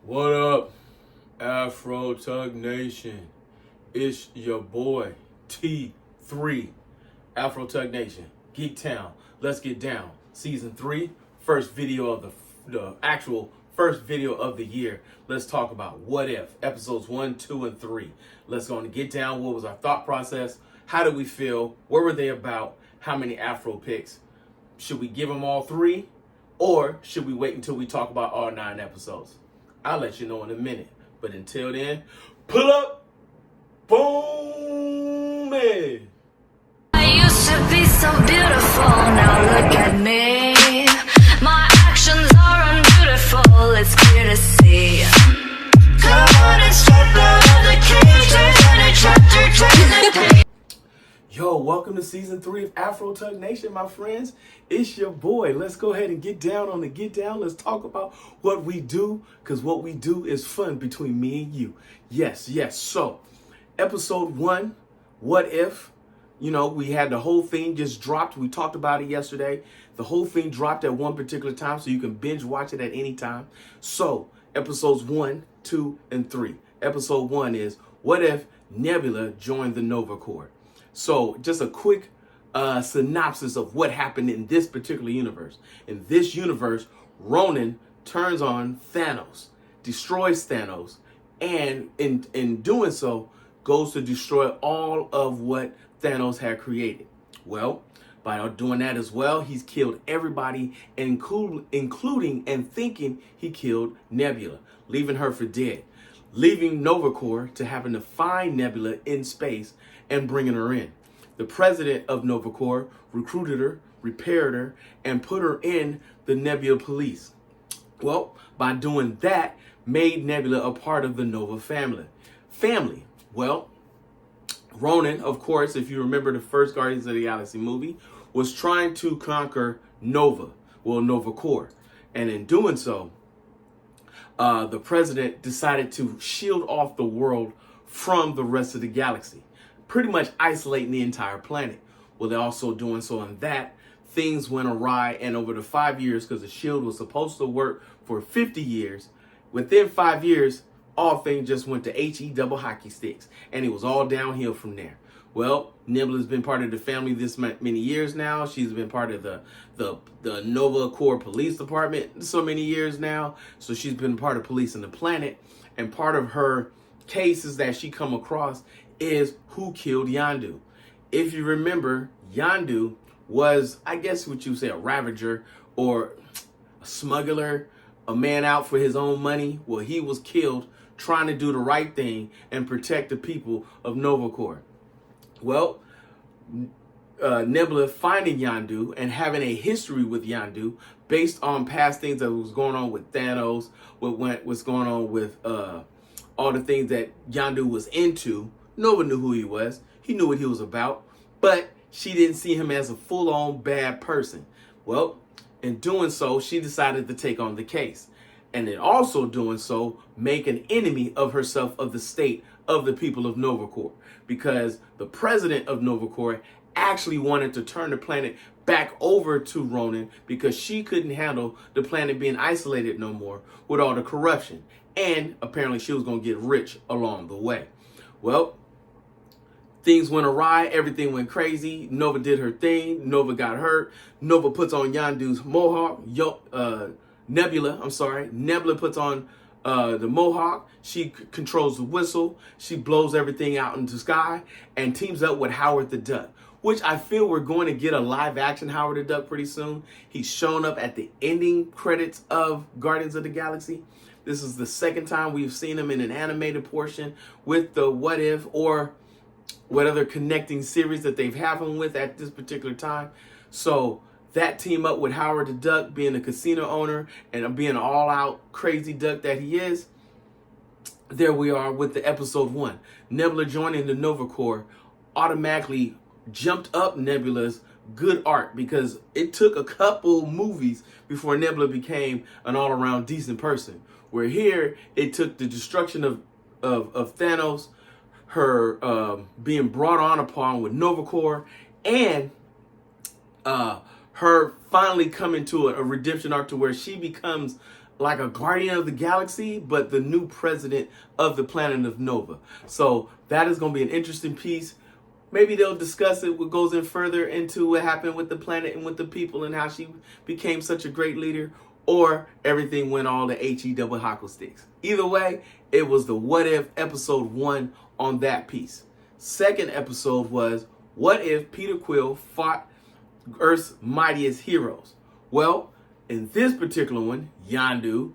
What up, Afro Tug Nation? It's your boy T3, Afro Tug Nation, Geek Town. Let's get down. Season 3, first video of the actual first video of the year. Let's talk about What If, episodes 1, 2, and 3. Let's go and get down. What was our thought process? How did we feel? What were they about? How many Afro picks? Should we give them all 3? Or should we wait until we talk about all 9 episodes? I'll let you know in a minute. But until then, pull up, boom, man. I used to be so beautiful, now look at me. My actions are unbeautiful, it's clear to see. Come on and step out of the cage, turn a chapter, turn the page. Yo, welcome to season 3 of Afro Tug Nation, my friends. It's your boy. Let's go ahead and get down on the get down. Let's talk about what we do, because what we do is fun between me and you. Yes. So, episode 1, What If? You know, we had the whole thing just dropped. We talked about it yesterday. The whole thing dropped at one particular time, so you can binge watch it at any time. So, episodes 1, 2, and 3. Episode 1 is, What If Nebula joined the Nova Corps? So just a quick synopsis of what happened in this particular universe. In this universe, Ronan turns on Thanos, destroys Thanos, and in doing so, goes to destroy all of what Thanos had created. Well, by doing that as well, he's killed everybody, including and thinking he killed Nebula, leaving her for dead, leaving Nova Corps to having to find Nebula in space and bringing her in. The president of Nova Corps recruited her, repaired her, and put her in the Nebula police. Well, by doing that, made Nebula a part of the Nova family. Well, Ronan, of course, if you remember the first Guardians of the Galaxy movie, was trying to conquer Nova Corps. And in doing so, the president decided to shield off the world from the rest of the galaxy, pretty much isolating the entire planet. Well, they're also doing so in that things went awry, and over the 5 years, because the shield was supposed to work for 50 years, within 5 years, all things just went to HE double hockey sticks, and it was all downhill from there. Well, Nebula's been part of the family this many years now. She's been part of the Nova Corps Police Department so many years now. So she's been part of policing the planet, and part of her cases that she come across is who killed Yondu. If you remember, Yondu was, I guess what you say, a ravager or a smuggler, a man out for his own money. Well, he was killed trying to do the right thing and protect the people of Nova Corps. Well, Nebula finding Yondu and having a history with Yondu based on past things that was going on with Thanos, what's going on with all the things that Yondu was into. Nova knew who he was. He knew what he was about, but she didn't see him as a full-on bad person. Well, in doing so, she decided to take on the case. And in also doing so, make an enemy of herself, of the state, of the people of Nova Corps. Because the president of Nova Corps actually wanted to turn the planet back over to Ronan because she couldn't handle the planet being isolated no more with all the corruption. And apparently she was going to get rich along the way. Well, things went awry. Everything went crazy. Nova did her thing. Nova got hurt. Nova puts on Yondu's mohawk. Nebula puts on the mohawk. She controls the whistle. She blows everything out into the sky and teams up with Howard the Duck, which I feel we're going to get a live action Howard the Duck pretty soon. He's shown up at the ending credits of Guardians of the Galaxy. This is the second time we've seen him in an animated portion with the What If or what other connecting series that they've had him with at this particular time. So that team up with Howard the Duck being a casino owner and being an all-out crazy duck that he is, there we are with the episode 1. Nebula joining the Nova Corps automatically jumped up Nebula's good art, because it took a couple movies before Nebula became an all-around decent person. Where here, it took the destruction of Thanos, her being brought on upon with Nova Corps, and her finally coming to a redemption arc to where she becomes like a guardian of the galaxy, but the new president of the planet of Nova. So that is going to be an interesting piece. Maybe they'll discuss it, what goes in further into what happened with the planet and with the people and how she became such a great leader, or everything went all to HE double hockey sticks. Either way, it was the What If episode 1 on that piece. Second episode was What If Peter Quill fought Earth's mightiest heroes? Well, in this particular one, Yondu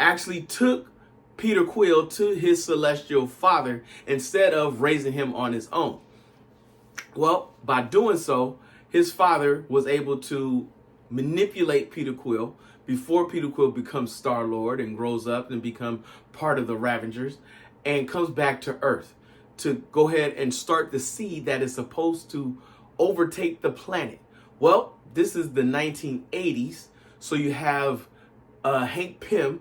actually took Peter Quill to his celestial father instead of raising him on his own. Well, by doing so, his father was able to manipulate Peter Quill before Peter Quill becomes Star-Lord and grows up and become part of the Ravengers and comes back to Earth to go ahead and start the seed that is supposed to overtake the planet. Well, this is the 1980s. So you have Hank Pym,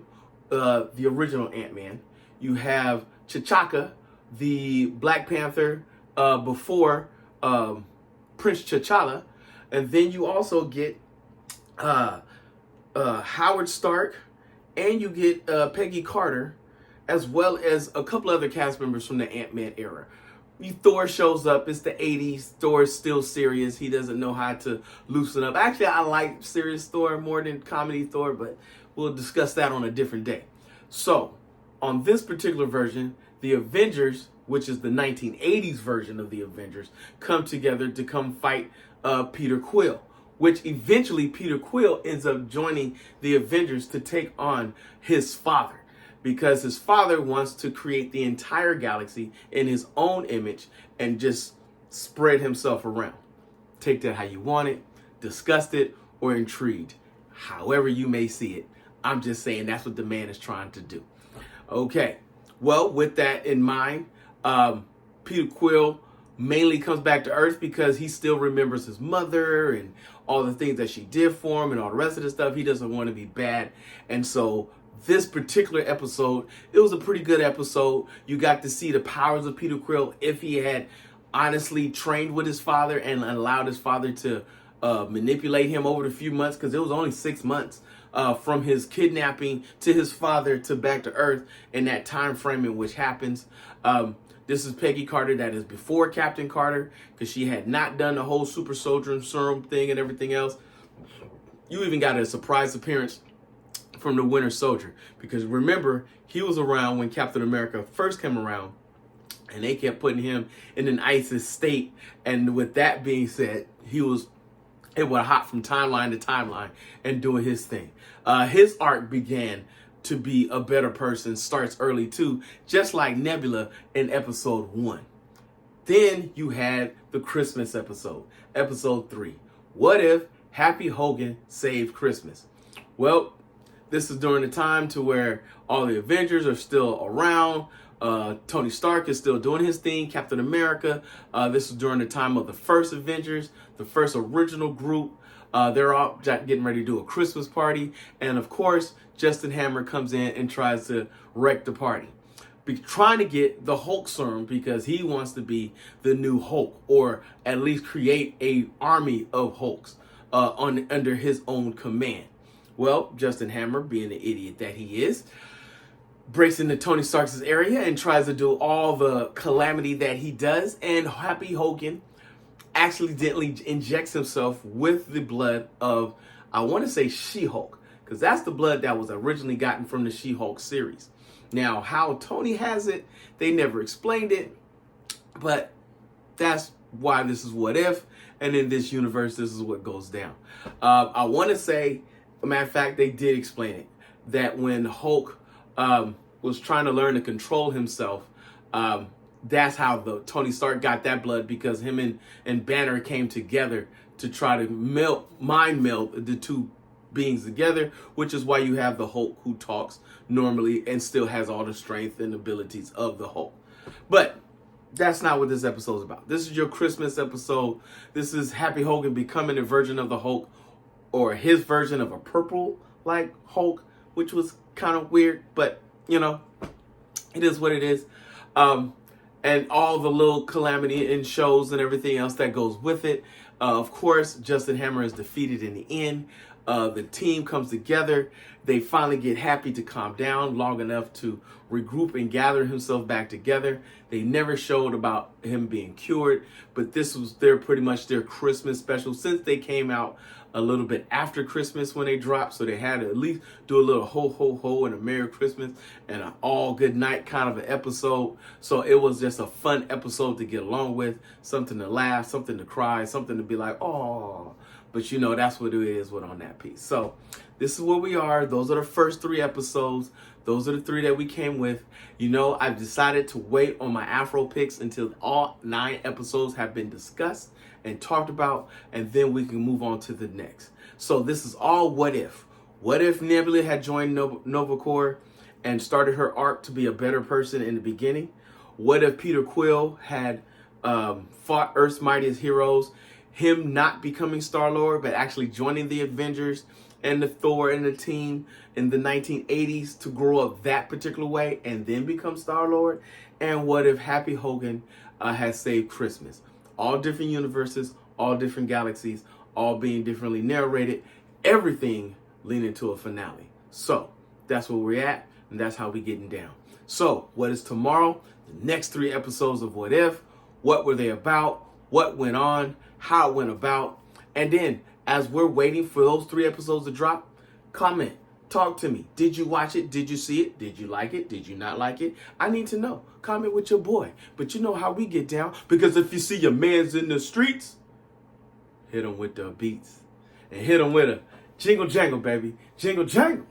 the original Ant-Man. You have T'Chaka, the Black Panther before Prince T'Challa. And then you also get Howard Stark, and you get Peggy Carter, as well as a couple other cast members from the Ant-Man era. Thor shows up. It's the 80s. Thor is still serious. He doesn't know how to loosen up. Actually, I like serious Thor more than comedy Thor, but we'll discuss that on a different day. So, on this particular version, the Avengers, which is the 1980s version of the Avengers, come together to come fight Peter Quill, which eventually Peter Quill ends up joining the Avengers to take on his father, because his father wants to create the entire galaxy in his own image and just spread himself around. Take that how you want it, disgusted or intrigued, however you may see it. I'm just saying that's what the man is trying to do. Okay, well, with that in mind, Peter Quill mainly comes back to Earth because he still remembers his mother and all the things that she did for him and all the rest of the stuff. He doesn't want to be bad. And so this particular episode, it was a pretty good episode. You got to see the powers of Peter Quill if he had honestly trained with his father and allowed his father to manipulate him over the few months, because it was only 6 months from his kidnapping to his father to back to Earth in that time frame in which happens. This is Peggy Carter, that is before Captain Carter, because she had not done the whole super soldier serum thing and everything else. You even got a surprise appearance from the Winter Soldier, because remember, he was around when Captain America first came around, and they kept putting him in an ISIS state. And with that being said, he was able to hop from timeline to timeline and doing his thing. His arc began to be a better person, starts early too, just like Nebula in episode 1. Then you had the Christmas episode, episode 3. What if Happy Hogan saved Christmas? Well, this is during the time to where all the Avengers are still around. Tony Stark is still doing his thing. Captain America. This is during the time of the first Avengers, the first original group. They're all getting ready to do a Christmas party. And of course, Justin Hammer comes in and tries to wreck the party. Trying to get the Hulk serum because he wants to be the new Hulk, or at least create a army of Hulks under his own command. Well, Justin Hammer, being the idiot that he is, breaks into Tony Stark's area and tries to do all the calamity that he does. And Happy Hogan accidentally injects himself with the blood of, I want to say, She-Hulk, because that's the blood that was originally gotten from the She-Hulk series. Now, how Tony has it, they never explained it, but that's why this is What If, and in this universe, this is what goes down. I want to say, matter of fact, they did explain it, that when Hulk was trying to learn to control himself, that's how the Tony Stark got that blood, because him and Banner came together to try to mind meld the two beings together, which is why you have the Hulk who talks normally and still has all the strength and abilities of the Hulk. But that's not what this episode is about. This is your Christmas episode. This is Happy Hogan becoming a version of the Hulk, or his version of a purple-like Hulk, which was kind of weird, but, you know, it is what it is. And all the little calamity and shows and everything else that goes with it. Of course, Justin Hammer is defeated in the end. The team comes together. They finally get Happy to calm down long enough to regroup and gather himself back together. They never showed about him being cured, but this was pretty much their Christmas special, since they came out a little bit after Christmas when they dropped, so they had to at least do a little ho ho ho and a Merry Christmas and an all good night kind of an episode. So it was just a fun episode to get along with, something to laugh, something to cry, something to be like, oh. But you know, that's what it is with on that piece. So this is where we are. Those are the first 3 episodes. Those are the 3 that we came with. You know, I've decided to wait on my Afro picks until all 9 episodes have been discussed and talked about, and then we can move on to the next. So this is all what if. What if Nebula had joined Nova Corps and started her arc to be a better person in the beginning? What if Peter Quill had fought Earth's Mightiest Heroes, him not becoming Star-Lord, but actually joining the Avengers and the Thor and the team in the 1980s to grow up that particular way and then become Star-Lord? And what if Happy Hogan has saved Christmas? All different universes, all different galaxies, all being differently narrated, everything leading to a finale. So that's where we're at, and that's how we're getting down. So what is tomorrow? The next 3 episodes of What If. What were they about? What went on? How it went about? And then, as we're waiting for those 3 episodes to drop, comment. Talk to me. Did you watch it? Did you see it? Did you like it? Did you not like it? I need to know. Comment with your boy. But you know how we get down. Because if you see your mans in the streets, hit them with the beats. And hit them with a jingle jangle, baby. Jingle jangle.